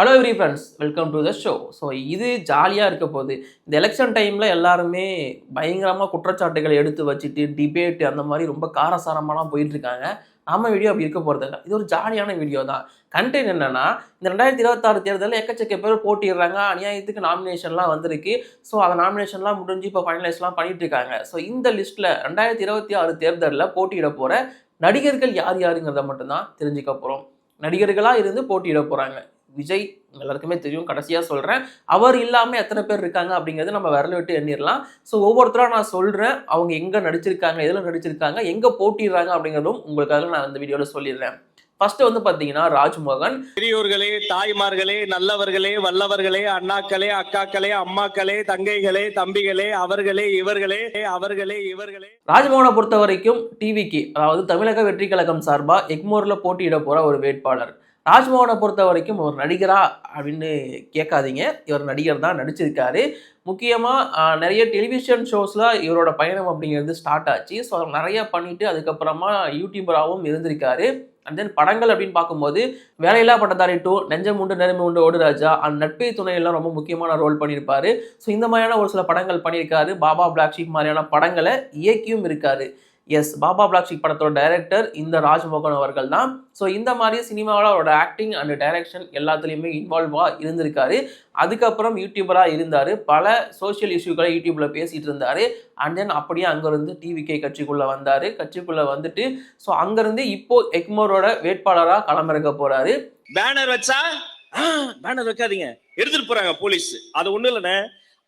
Hello every friends, welcome to the show. So இது ஜாலியாக இருக்க போகுது. இந்த எலெக்ஷன் டைமில் எல்லாருமே பயங்கரமாக குற்றச்சாட்டுகளை எடுத்து வச்சுட்டு டிபேட் அந்த மாதிரி ரொம்ப காரசாரமாலாம் போயிட்டுருக்காங்க. நம்ம வீடியோ அப்படி இருக்க போகிறதில்ல. இது ஒரு ஜாலியான வீடியோ தான். கண்டென்ட் என்னென்னா, இந்த 2026 தேர்தலில் எக்கச்சக்க பேர் போட்டிடுறாங்க. அநியாயத்துக்கு நாமினேஷன்லாம் வந்திருக்கு. ஸோ அந்த நாமினேஷன்லாம் முடிஞ்சு இப்போ ஃபைனலைஸ்லாம் பண்ணிட்டு இருக்காங்க. ஸோ இந்த லிஸ்ட்டில் 2026 தேர்தலில் போட்டியிட போகிற நடிகர்கள் யார் யாருங்கிறத மட்டும்தான் தெரிஞ்சுக்க போகிறோம். நடிகர்களாக இருந்து போட்டியிட போகிறாங்க. விஜய் எல்லாருக்குமே தெரியும். கடைசியாக சொல்கிறேன், அவர் இல்லாமல் எத்தனை பேர் இருக்காங்க அப்படிங்கிறது நம்ம விரல விட்டு எண்ணிடலாம். ஸோ ஒவ்வொருத்தராக நான் சொல்கிறேன், அவங்க எங்கே நடிச்சிருக்காங்க, எதில் நடிச்சிருக்காங்க, எங்கே போட்டிடுறாங்க அப்படிங்கிறதும் உங்களுக்காக நான் இந்த வீடியோவில் சொல்லிடுறேன். ஃபர்ஸ்ட் வந்து பாத்தீங்கன்னா ராஜ்மோகன். பெரியோர்களே, தாய்மார்களே, நல்லவர்களே, வல்லவர்களே, அண்ணாக்களே, அக்காக்களே, அம்மாக்களே, தங்கைகளே, தம்பிகளே, அவர்களே இவர்களே, அவர்களே இவர்களே. ராஜ்மோகனை பொறுத்த வரைக்கும் டிவிக்கு, அதாவது தமிழக வெற்றி கழகம் சார்பா எக்மோர்ல போட்டியிட போற ஒரு வேட்பாளர். ராஜ்மோகனை பொறுத்த வரைக்கும் ஒரு நடிகரா அப்படின்னு கேட்காதீங்க, இவர் நடிகர் தான், நடிச்சிருக்காரு. முக்கியமாக நிறைய டெலிவிஷன் ஷோஸில் இவரோட பயணம் அப்படிங்கிறது ஸ்டார்ட் ஆச்சு. ஸோ நிறைய பண்ணிட்டு அதுக்கப்புறமா யூடியூபராகவும் இருந்திருக்காரு. அண்ட் தென் படங்கள் அப்படின்னு பார்க்கும்போது வேலையில்லா பட்டதாரி 2, நெஞ்சம் உண்டு நேர்மை உண்டு, ஓடு ராஜா, அந்த நட்பே துணையெல்லாம் ரொம்ப முக்கியமான ரோல் பண்ணியிருப்பாரு. ஸோ இந்த மாதிரியான ஒரு சில படங்கள் பண்ணியிருக்காரு. பாபா பிளாக் ஷீப் மாதிரியான படங்களை இயக்கியும் இருக்காரு. எஸ், பாபா பிளாக் ஷீப் படத்தோட டைரக்டர் இந்த ராஜ்மோகன் அவர்கள் தான். ஸோ இந்த மாதிரி சினிமாவில் அவரோட ஆக்டிங் அண்ட் டைரக்ஷன் எல்லாத்துலேயுமே இன்வால்வாக இருந்திருக்காரு. அதுக்கப்புறம் யூடியூபராக இருந்தார். பல சோஷியல் இஷ்யூக்களை யூடியூப்பில் பேசிகிட்டு இருந்தார். அண்ட் தென் அப்படியே அங்கேருந்து டிவிகே கட்சிக்குள்ளே வந்தார். கட்சிக்குள்ளே வந்துட்டு ஸோ அங்கேருந்து இப்போ எக்மோரோட வேட்பாளராக களமிறக்க போகிறாரு. பேனர் வச்சா பேனர் வைக்காதீங்க, எடுத்துட்டு போறாங்க போலீஸ். அது ஒண்ணு இல்லைன்னு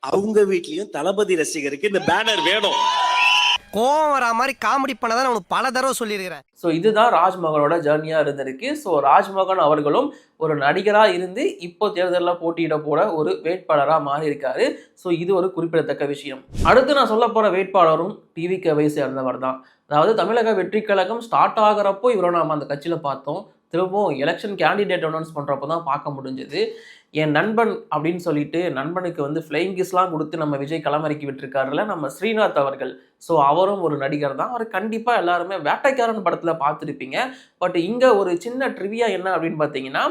அவங்க வீட்லயும் தளபதி ரசிகருக்கு இந்த பேனர் வேணும். கோவம் வரா மாதிரி காமெடி பண்ணதான் உனக்கு பல தடவை சொல்லியிருக்கிறேன். ஸோ இதுதான் ராஜ்மோகனோட ஜர்னியாக இருந்திருக்கு. ஸோ ராஜ்மோகன் அவர்களும் ஒரு நடிகராக இருந்து இப்போ தேர்தலில் போட்டியிட போட ஒரு வேட்பாளராக மாறி இருக்காரு. ஸோ இது ஒரு குறிப்பிடத்தக்க விஷயம். அடுத்து நான் சொல்ல போகிற வேட்பாளரும் டிவிகேவை சேர்ந்தவர் தான். அதாவது தமிழக வெற்றி கழகம் ஸ்டார்ட் ஆகிறப்போ இவரை நாம் அந்த கட்சியில் பார்த்தோம். திரும்பவும் எலெக்ஷன் கேண்டிடேட் அனௌன்ஸ் பண்ணுறப்போ தான் பார்க்க முடிஞ்சது. என் நண்பன் அப்படின்னு சொல்லிட்டு நண்பனுக்கு வந்து ஃப்ளைங் கிஸ்லாம் கொடுத்து நம்ம விஜய் களமிறக்கி விட்டுருக்காருல நம்ம ஸ்ரீநாத் அவர்கள். ஸோ அவரும் ஒரு நடிகர் தான். அவர் கண்டிப்பாக எல்லாருமே வேட்டைக்காரன் படத்தில் பார்த்துருப்பீங்க. பட் இங்கே ஒரு சின்ன ட்ரிவியா என்ன அப்படின்னு பார்த்தீங்கன்னா,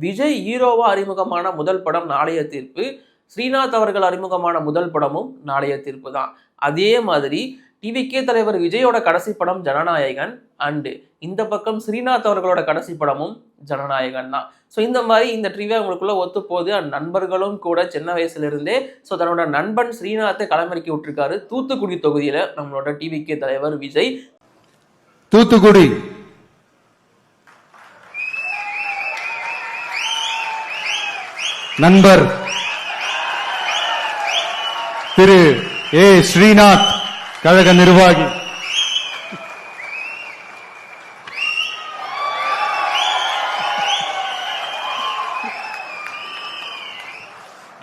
விஜய் ஹீரோவாக அறிமுகமான முதல் படம் நாளைய தீர்ப்பு, ஸ்ரீநாத் அவர்கள் அறிமுகமான முதல் படமும் நாளைய தீர்ப்பு தான். அதே மாதிரி டிவிகே தலைவர் விஜயோட கடைசி படம் ஜனநாயகன், அண்டு இந்த பக்கம் ஸ்ரீநாத் அவர்களோட கடைசி படமும் ஜனநாயகன் தான். ஸோ இந்த மாதிரி இந்த ட்ரிவியா உங்களுக்குள்ள ஒத்து போகுது. நண்பர்களும் கூட சின்ன வயசுலேருந்தே ஸோ தன்னோட நண்பன் ஸ்ரீநாத்தை களமிறக்கி விட்டுருக்காரு தூத்துக்குடி தொகுதியில் நம்மளோட டிவிகே தலைவர் விஜய். தூத்துக்குடி நண்பர் திரு ஏ ஸ்ரீநாத் கழக நிர்வாகி.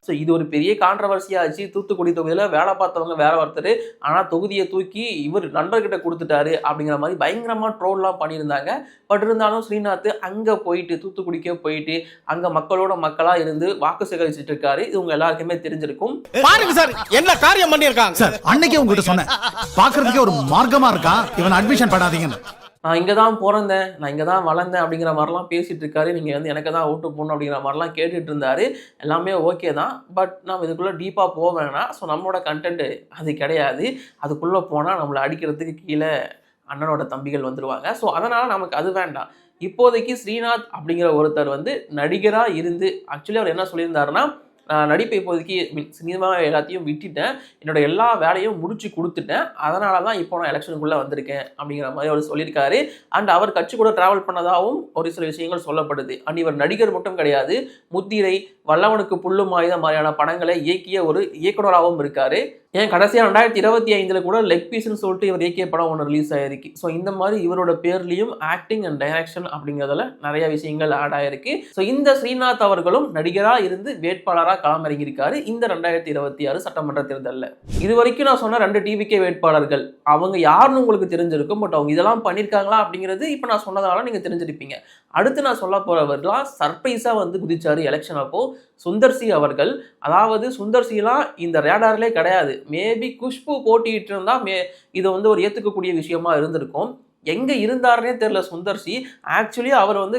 ஸோ இது ஒரு பெரிய கான்ட்ரவர்சியாச்சு. தூத்துக்குடி தொகுதியில் வேலை பார்த்தவங்க வேற ஒருத்தர், ஆனால் தொகுதியை தூக்கி இவர் நண்பர்கிட்ட கொடுத்துட்டாரு அப்படிங்கிற மாதிரி பயங்கரமாக ட்ரோல்லாம் பண்ணியிருந்தாங்க. பட் இருந்தாலும் ஸ்ரீநாத் அங்கே போயிட்டு தூத்துக்குடிக்கே போயிட்டு அங்கே மக்களோட மக்களாக இருந்து வாக்கு சேகரிச்சுட்டு இருக்காரு. இது உங்க எல்லாருக்குமே தெரிஞ்சிருக்கும். பாருங்க சார், என்ன காரியம் பண்ணியிருக்காங்க சார். அன்னைக்கே உங்ககிட்ட சொன்னேன், பார்க்கறதுக்கே ஒரு மார்க்கமா இருக்கா, இவன் அட்மிஷன் பண்ணாதீங்கன்னு. நான் இங்கே தான் பிறந்தேன், நான் இங்கே தான் வளர்ந்தேன் அப்படிங்கிற மாதிரிலாம் பேசிகிட்டு இருக்காரு. நீங்கள் வந்து எனக்கு தான் ஓட்டு போடணும் அப்படிங்கிற மாதிரிலாம் கேட்டுட்டு இருந்தார். எல்லாமே ஓகே தான். பட் நம்ம இதுக்குள்ளே டீப்பாக போக வேணாம். ஸோ நம்மளோட கண்டென்ட்டு அது கிடையாது. அதுக்குள்ளே போனால் நம்மளை அடிக்கிறதுக்கு கீழே அண்ணனோட தம்பிகள் வந்துடுவாங்க. ஸோ அதனால் நமக்கு அது வேண்டாம். இப்போதைக்கு ஸ்ரீநாத் அப்படிங்கிற ஒருத்தர் வந்து நடிகராக இருந்து ஆக்சுவலி அவர் என்ன சொல்லியிருந்தாருன்னா, நான் நடிப்பை இப்போதைக்கு சினிமா எல்லாத்தையும் விட்டுட்டேன், என்னோட எல்லா வேலையும் முடிச்சு கொடுத்துட்டேன், அதனால தான் இப்போ நான் எலெக்ஷனுக்குள்ளே வந்திருக்கேன் அப்படிங்கிற மாதிரி அவர் சொல்லியிருக்காரு. அண்ட் அவர் கட்சி கூட ட்ராவல் பண்ணதாகவும் ஒரு சில விஷயங்கள் சொல்லப்படுது. அண்ட் இவர் நடிகர் மட்டும் கிடையாது, முத்திரை, வல்லவனுக்கு புல்லும் ஆயுதம் மாதிரியான படங்களை இயக்கிய ஒரு இயக்குனராகவும் இருக்காரு. ஏன் கடைசியாக 2025 கூட லெக் பீஸ்ன்னு சொல்லிட்டு இவர் இயக்கிய படம் ஒன்று ரிலீஸ் ஆயிருக்கு. ஸோ இந்த மாதிரி இவரோட பேர்லையும் ஆக்டிங் அண்ட் டைரக்ஷன் அப்படிங்கிறதுல நிறைய விஷயங்கள் ஆட் ஆயிருக்கு. ஸோ இந்த ஸ்ரீநாத் அவர்களும் நடிகராக இருந்து வேட்பாளராக களமிறங்கியிருக்காரு இந்த 2026 சட்டமன்ற தேர்தலில். இது வரைக்கும் நான் சொன்ன 2 டிவிகே வேட்பாளர்கள் அவங்க யாருன்னு உங்களுக்கு தெரிஞ்சிருக்கும். பட் அவங்க இதெல்லாம் பண்ணியிருக்காங்களா அப்படிங்கிறது இப்போ நான் சொன்னதால நீங்கள் தெரிஞ்சிருப்பீங்க. அடுத்து நான் சொல்ல போகிறவர்களாம் சர்ப்ரைஸாக வந்து குதிச்சாரு எலெக்ஷன் அப்போ சுந்தர்சி அவர்கள். அதாவது சுந்தர்சிலாம் இந்த ரேடார்லே கிடையாது. மேபி குஷ்பு போட்டிட்டு இருந்தால் இதை வந்து ஒரு ஏற்றுக்கக்கூடிய விஷயமா இருந்திருக்கும். எங்கே இருந்தாருன்னே தெரியல சுந்தர் சி. ஆக்சுவலி அவர் வந்து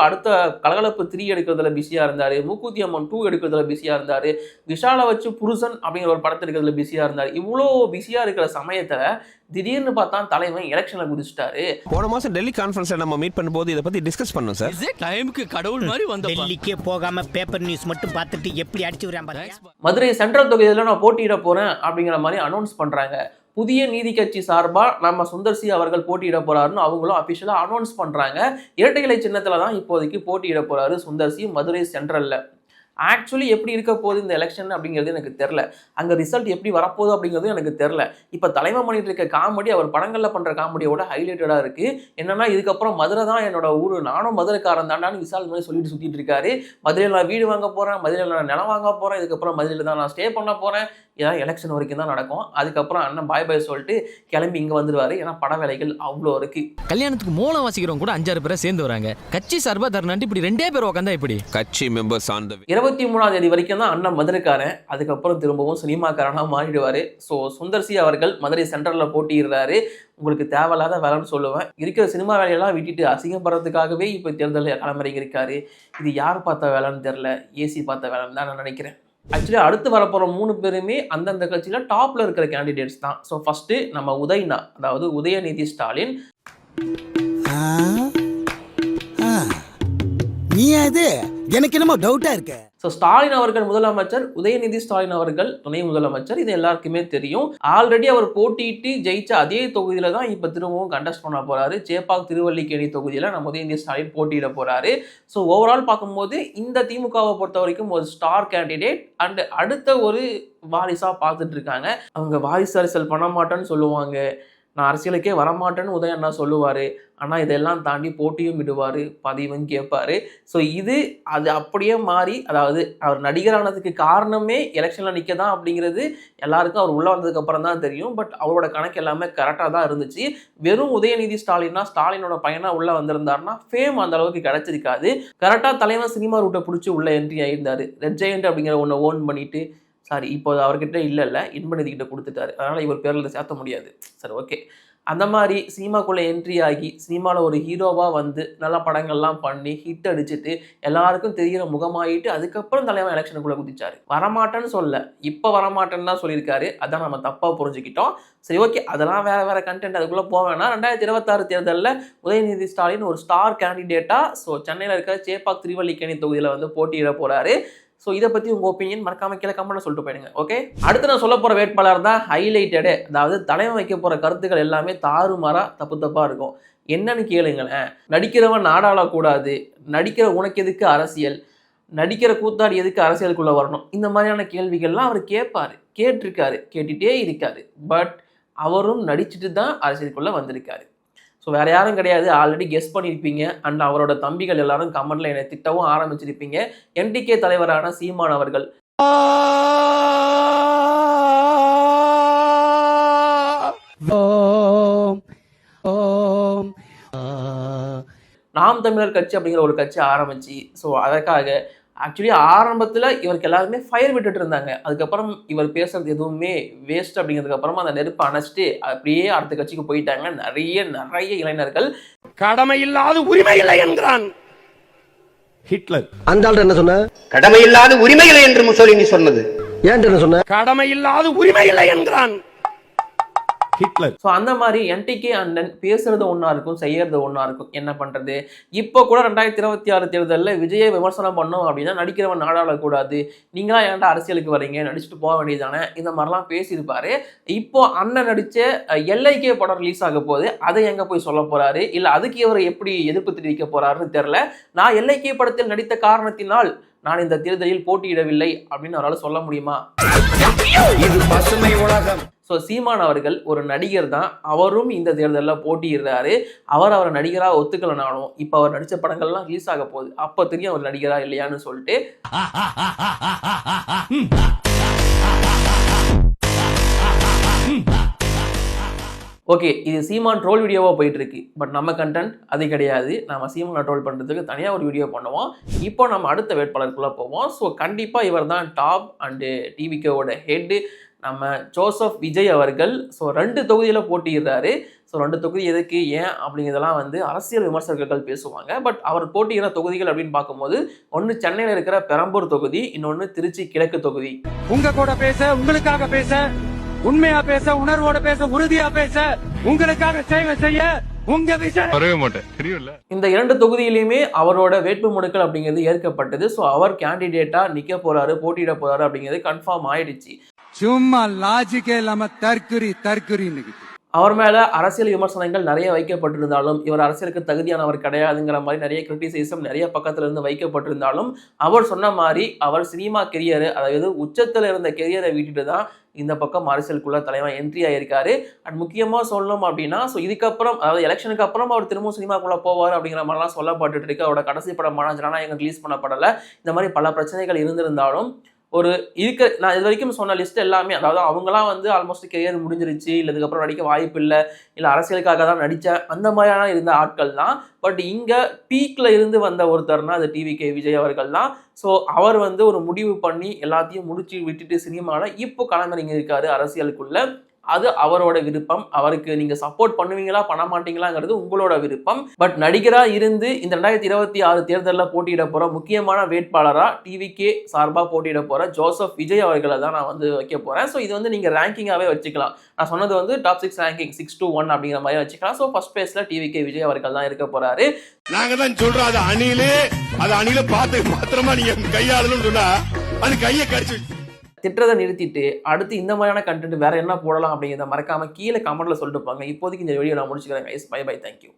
அடுத்த கலகலப்பு 3 எடுக்கிறதுல பிஸியாக இருந்தார், மூக்குத்தி அம்மன் 2 எடுக்கிறதுல பிஸியாக இருந்தார், விஷாலை வச்சு புருஷன் அப்படிங்கிற ஒரு படத்தை எடுக்கிறதுல பிஸியாக இருந்தார். இவ்வளோ பிஸியாக இருக்கிற சமயத்தில் திடீர்னு பார்த்தா தலைவன் எலெக்ஷனில் குதிச்சிட்டாரு. போன மாசம் டெல்லி கான்ஃபரன்ஸ்ல நம்ம மீட் பண்ணும்போது இதை பத்தி டிஸ்கஸ் பண்ணோம் சார். டைமுக்கு கடவுள் மாதிரி வந்த டெல்லிக்கே போகாம பேப்பர் நியூஸ் மட்டும் பார்த்துட்டு எப்படி அடிச்சு விடுறான் பாருங்க. மதுரை சென்ட்ரல் தொகுதியில் நான் போட்டியிட போறேன் அப்படிங்கிற மாதிரி அனௌன்ஸ் பண்றாங்க. புதிய நீதி கட்சி சார்பா நம்ம சுந்தர் சி அவர்கள் போட்டியிட போறாருன்னு அவங்களும் அபிஷியலா அனௌன்ஸ் பண்றாங்க. இரட்டை இலை சின்னத்துல தான் இப்போதைக்கு போட்டியிட போறாரு சுந்தர் சி மதுரை சென்ட்ரல்ல. ஆக்சுவலி எப்படி இருக்க போகுது இந்த எலெக்ஷன் அப்படிங்கிறது எனக்கு தெரில. அங்கே ரிசல்ட் எப்படி வரப்போகுது அப்படிங்கிறது எனக்கு தெரில. இப்போ தலைமை பண்ணிட்டு இருக்க காமெடி அவர் படங்களில் பண்ணுற காமெடியோட ஹைலைட்டடாக இருக்குது. என்னன்னா இதுக்கப்புறம் மதுரை தான் என்னோட ஊர், நானும் மதுரைக்காரன் தாண்டான்னு விசால் மாதிரி சொல்லிட்டு சுற்றிட்டு இருக்காரு. மதுரையில் நான் வீடு வாங்க போகிறேன், மதுரையில் நான் நிலம் வாங்க போகிறேன், இதுக்கப்புறம் மதுரையில் தான் நான் ஸ்டே பண்ண போகிறேன். இதான் எலெக்ஷன் வரைக்கும் தான் நடக்கும். அதுக்கப்புறம் அண்ணன் பாய் பாய் சொல்லிட்டு கிளம்பி இங்கே வந்துடுவார். ஏன்னா பட வேலைகள் அவ்வளோ இருக்குது. கல்யாணத்துக்கு மூலம் வாசிக்கிறவங்க கூட 5-6 பேரை சேர்ந்து வராங்க. கட்சி சார்பா தரனாண்டி இப்படி 2 பேர் உட்காந்தா இப்படி கட்சி மெம்பர்ஸ் ஆன் தி 23ஆம் தேதி வரைக்கும் தான் அண்ணன் மதுரைக்காரன். அதுக்கப்புறம் திரும்பவும் சினிமாக்காரனாக மாறிடுவார். ஸோ சுந்தர் சி அவர்கள் மதுரை சென்ட்ரலில் போட்டியிடுறாரு. உங்களுக்கு தேவையில்லாத வேலைன்னு சொல்லுவேன். இருக்கிற சினிமா வேலையெல்லாம் விட்டுட்டு அசிங்கப்படுறதுக்காகவே இப்போ தேர்தலில் களமிறங்கி இருக்காரு. இது யார் பார்த்த வேலைன்னு தெரில, ஏசி பார்த்த வேலைன்னு தான் நான் நினைக்கிறேன். ஆக்சுவலி அடுத்து வரப்போகிற 3 பேருமே அந்தந்த கட்சியில் டாப்பில் இருக்கிற கேண்டிடேட்ஸ் தான். ஸோ ஃபஸ்ட்டு நம்ம உதயனா, அதாவது உதயநிதி ஸ்டாலின். நீ அது எனக்கு என்னமோ டவுட்டா இருக்கு. ஸோ ஸ்டாலின் அவர்கள் முதலமைச்சர், உதயநிதி ஸ்டாலின் அவர்கள் துணை முதலமைச்சர். இது எல்லாருக்குமே தெரியும். ஆல்ரெடி அவர் போட்டியிட்டு ஜெயிச்ச அதே தொகுதியில தான் இப்போ திரும்பவும் கண்டெஸ்ட் பண்ண போறாரு. சேப்பாக் திருவல்லிக்கேணி தொகுதியில் நம்ம உதயநிதி ஸ்டாலின் போட்டியிட போறாரு. ஸோ ஓவரால் பார்க்கும்போது இந்த திமுகவை பொறுத்த வரைக்கும் ஒரு ஸ்டார் கேண்டிடேட் அண்ட் அடுத்த ஒரு வாரிசா பார்த்துட்டு இருக்காங்க. அவங்க வாரிசு அரசியல் பண்ண மாட்டேன்னு சொல்லுவாங்க, நான் அரசியலுக்கே வரமாட்டேன்னு உதயண்ணா சொல்லுவார். ஆனால் இதெல்லாம் தாண்டி போட்டியும் விடுவார், பதிவும் கேட்பார். ஸோ அது அப்படியே மாறி, அதாவது அவர் நடிகரானதுக்கு காரணமே எலெக்ஷனில் நிற்க தான் அப்படிங்கிறது எல்லாருக்கும் அவர் உள்ளே வந்ததுக்கப்புறம் தான் தெரியும். பட் அவரோட கணக்கு எல்லாமே கரெக்டாக தான் இருந்துச்சு. வெறும் உதயநிதி ஸ்டாலின்னா, ஸ்டாலினோட பையனாக உள்ளே வந்திருந்தாருன்னா ஃபேம் அந்த அளவுக்கு கிடைச்சிருக்காது. கரெக்டாக தலைவர் சினிமா ரூட்டை பிடிச்சி உள்ளே என்ட்ரி ஆகியிருந்தார். ரெட் ஜெயண்ட் அப்படிங்கிற ஒன்றை ஓன் பண்ணிட்டு, சாரி இப்போ அவர்கிட்ட இல்லை இன்பநிதிக்கிட்ட கொடுத்துட்டாரு. அதனால் இவர் பேரில் சேர்த்த முடியாது. சரி ஓகே. அந்த மாதிரி சினிமாக்குள்ளே என்ட்ரி ஆகி சினிமாவில் ஒரு ஹீரோவாக வந்து நல்ல படங்கள்லாம் பண்ணி ஹிட் அடிச்சுட்டு எல்லாருக்கும் தெரிகிற முகமாயிட்டு அதுக்கப்புறம் தலைவன் எலெக்ஷனுக்குள்ளே குதிச்சார். வரமாட்டேன்னு சொல்ல, இப்போ வரமாட்டேன்னு தான் சொல்லியிருக்காரு. அதான் நம்ம தப்பாக புரிஞ்சுக்கிட்டோம். சரி ஓகே, அதெல்லாம் வேறு கண்டென்ட், அதுக்குள்ளே போவேன்னா 2026 தேர்தலில் உதயநிதி ஸ்டாலின் ஒரு ஸ்டார் கேண்டிடேட்டாக ஸோ சென்னையில் இருக்கிற சேப்பாக் திருவல்லிக்கேணி தொகுதியில் வந்து போட்டியிட போகிறாரு. ஸோ இதை பற்றி உங்கள் ஒப்பீனியன் மறக்காம கீழே கமெண்ட்ல சொல்லிட்டு போயிடுங்க. ஓகே, அடுத்து நான் சொல்ல போகிற வேட்பாளர் தான் ஹைலைட்டடு. அதாவது தலைமை வைக்க போகிற கருத்துக்கள் எல்லாமே தாறுமாறாக தப்பாக இருக்கும். என்னன்னு கேளுங்களேன். நடிக்கிறவன் நாடாளக்கூடாது, நடிக்கிற உனக்கு எதுக்கு அரசியல், நடிக்கிற கூத்தாடி எதுக்கு அரசியலுக்குள்ளே வரணும், இந்த மாதிரியான கேள்விகள்லாம் அவர் கேட்டிருக்காரு, கேட்டுகிட்டே இருக்காரு. பட் அவரும் நடிச்சுட்டு தான் அரசியலுக்குள்ளே வந்திருக்காரு. ஸோ வேறு யாரும் கிடையாது, ஆல்ரெடி கெஸ் பண்ணியிருப்பீங்க. அண்ட் அவரோட தம்பிகள் எல்லாரும் கமெண்ட்ல என்னை திட்டவும் ஆரம்பிச்சிருப்பீங்க. என்டிகே தலைவரான சீமான் அவர்கள். நாம் தமிழர் கட்சி அப்படிங்கிற ஒரு கட்சி ஆரம்பிச்சு, ஸோ அதற்காக ஆக்சுவலி ஆரம்பத்தில் இவருக்கு எல்லாருமே ஃபயர் விட்டுட்டு இருந்தாங்க. அதுக்கப்புறம் இவர் பேசுறது எதுவுமே வேஸ்ட் அப்படிங்கிறதுக்கு அப்புறமா அந்த நெருப்பை அணைச்சிட்டு அப்படியே அடுத்த கட்சிக்கு போயிட்டாங்க நிறைய இளைஞர்கள். கடமை இல்லாத உரிமை இல்லை என்கிறான் ஹிட்லர். அந்த ஆள் என்ன சொன்ன? கடமை இல்லாத உரிமை இல்லை என்று முசோலினி சொன்னது. ஏன் என்ன சொன்ன? கடமை இல்லாத உரிமை இல்லை என்கிறான் ஹிட்லர். ஸோ அந்த மாதிரி என்டிகே அண்ணன் பேசுறது ஒன்றா இருக்கும், செய்யறது ஒன்றா இருக்கும். என்ன பண்ணுறது? இப்போ கூட 2026 தேர்தலில் விஜயை விமர்சனம் பண்ணோம் அப்படின்னா நடிக்கிறவன் நாடாளக்கூடாது, நீங்களா ஏன்டா அரசியலுக்கு வரீங்க, நடிச்சுட்டு போக வேண்டியதானே, இந்த மாதிரிலாம் பேசியிருப்பாரு. இப்போ அண்ணன் நடித்த எல்ஐகே படம் ரிலீஸ் ஆக போகுது, அதை எங்கே போய் சொல்ல போறாரு, இல்லை அதுக்கு இவர் எப்படி எதிர்ப்பு தெரிவிக்க போறாருன்னு தெரில. நான் எல்ஐகே படத்தில் நடித்த காரணத்தினால் நான் இந்த தேர்தலில் போட்டியிடவில்லை அப்படின்னு அவரால் சொல்ல முடியுமா? இது பசுமை உலகம். ஸோ சீமான் அவர்கள் ஒரு நடிகர் தான், அவரும் இந்த தேர்தலில் போட்டியிடுறாரு. அவரை நடிகராக ஒத்துக்கலனாலும் இப்போ அவர் நடித்த படங்கள்லாம் ரிலீஸ் ஆக போகுது, அப்போ தெரியும் அவர் நடிகரா இல்லையான்னு சொல்லிட்டு. ஓகே, இது சீமான் ட்ரோல் வீடியோவாக போயிட்டு இருக்கு. பட் நம்ம கண்டென்ட் அது கிடையாது. நம்ம சீமானை ட்ரோல் பண்ணுறதுக்கு தனியாக ஒரு வீடியோ பண்ணுவோம். இப்போ நம்ம அடுத்த வேட்பாளருக்குள்ளே போவோம். ஸோ கண்டிப்பாக இவர் தான் டாப் அண்டு டிவிகேவோட ஹெட்டு. நம்ம ஜோசப் விஜய் அவர்கள் ஸோ 2 தொகுதியில் போட்டியிடுறாரு. ஸோ 2 தொகுதி எதுக்கு ஏன் அப்படிங்கிறதெல்லாம் வந்து அரசியல் விமர்சகர்கள் பேசுவாங்க. பட் அவர் போட்டியிடுற தொகுதிகள் அப்படின்னு பார்க்கும்போது ஒன்று சென்னையில் இருக்கிற பெரம்பூர் தொகுதி, இன்னொன்று திருச்சி கிழக்கு தொகுதி. உங்க கூட பேச, உங்களுக்காக பேச, உண்மையா பேச, உணர்வோட பேச, உறுதியா பேச, உங்களுக்காக சேவை செய்ய உங்க விஷயம் வரவே மாட்டேன் தெரியும்ல. இந்த 2 தொகுதியிலுமே அவரோட வேட்புமனுக்கள் அப்படிங்கிறது ஏற்கப்பட்டது. ஸோ அவர் கேண்டிடேட்டா நிக்க போறாரு, போட்டியிட போறாரு அப்படிங்கிறது கன்ஃபார்ம் ஆயிடுச்சு. சும்மா லாஜிக்கே இல்லாம தற்குறி அவர் மேல அரசியல் விமர்சனங்கள் நிறைய வைக்கப்பட்டிருந்தாலும், இவர் அரசியலுக்கு தகுதியானவர் கிடையாதுங்கிற மாதிரி நிறைய கிரிட்டிசிசம் நிறைய பக்கத்துல இருந்து வைக்கப்பட்டிருந்தாலும், அவர் சொன்ன மாதிரி அவர் சினிமா கெரியர், அதாவது உச்சத்துல இருந்த கெரியரை விட்டுட்டு தான் இந்த பக்கம் அரசியலுக்குள்ள தலைவன் என்ட்ரி ஆயிருக்காரு. அண்ட் முக்கியமா சொல்லணும் அப்படின்னா, ஸோ இதுக்கப்புறம் அதாவது எலெக்ஷனுக்கு அப்புறம் அவர் திரும்ப சினிமாக்குள்ள போவார் அப்படிங்கிற மாதிரிலாம் சொல்லப்பட்டு இருக்கு. அவரோட கடைசி படம் மனோஜனா எங்க ரிலீஸ் பண்ணப்படலை. இந்த மாதிரி பல பிரச்சனைகள் இருந்திருந்தாலும் ஒரு நான் இது வரைக்கும் சொன்ன லிஸ்ட் எல்லாமே, அதாவது அவங்களாம் வந்து ஆல்மோஸ்ட் கெரியர் முடிஞ்சிருச்சு, இல்லை இதுக்கப்புறம் நடிக்க வாய்ப்பு இல்லை, இல்லை அரசியலுக்காக தான் நடித்தேன், அந்த மாதிரியான இருந்த ஆட்கள் தான். பட் இங்கே பீக்கில் இருந்து வந்த ஒருத்தர்னா அது டிவிகே விஜய் அவர்கள் தான். ஸோ அவர் வந்து ஒரு முடிவு பண்ணி எல்லாத்தையும் முடிச்சு விட்டுட்டு சினிமாவில் இப்போ களமிறங்கி இருக்காரு அரசியலுக்குள்ள. அது அவரோட விருப்பம். அவருக்கு நீங்க சப்போர்ட் பண்ணுவீங்களா பண்ண மாட்டீங்களாங்கிறது உங்களோட விருப்பம். பட் நடிகரா இருந்து இந்த 2026 தேர்தலில் போட்டியிட போற முக்கியமான வேட்பாளரா டிவிகே சார்பா போட்டியிட போற ஜோசப் விஜய் அவர்களை தான் நான் வந்து வைக்க போறேன். ஸோ இது வந்து நீங்க ரேங்கிங்காவே வச்சுக்கலாம். நான் சொன்னது வந்து டாப் 6 ரேங்கிங் 6 to 1 அப்படிங்கிற மாதிரி வச்சுக்கலாம். ஸோ ஃபர்ஸ்ட் பிளேஸ்ல டிவிகே விஜய் அவர்கள் தான் இருக்க போறாரு. நாங்க தான் சொல்றோம், அது அணில பார்த்து மாத்திரமா நீங்க கையாளணும்னு சொன்னா அது கையை கடிச்சு திட்டத்தை நிறுத்திட்டு அடுத்து இந்த மாதிரியான கண்டென்ட் வேற என்ன போடலாம் அப்படிங்கிறத மறக்காம கீழே கமெண்ட்ல சொல்லிட்டு போங்க. இப்போதைக்கு இந்த வீடியோ நான் முடிச்சுக்கிறேன். Bye bye, thank you.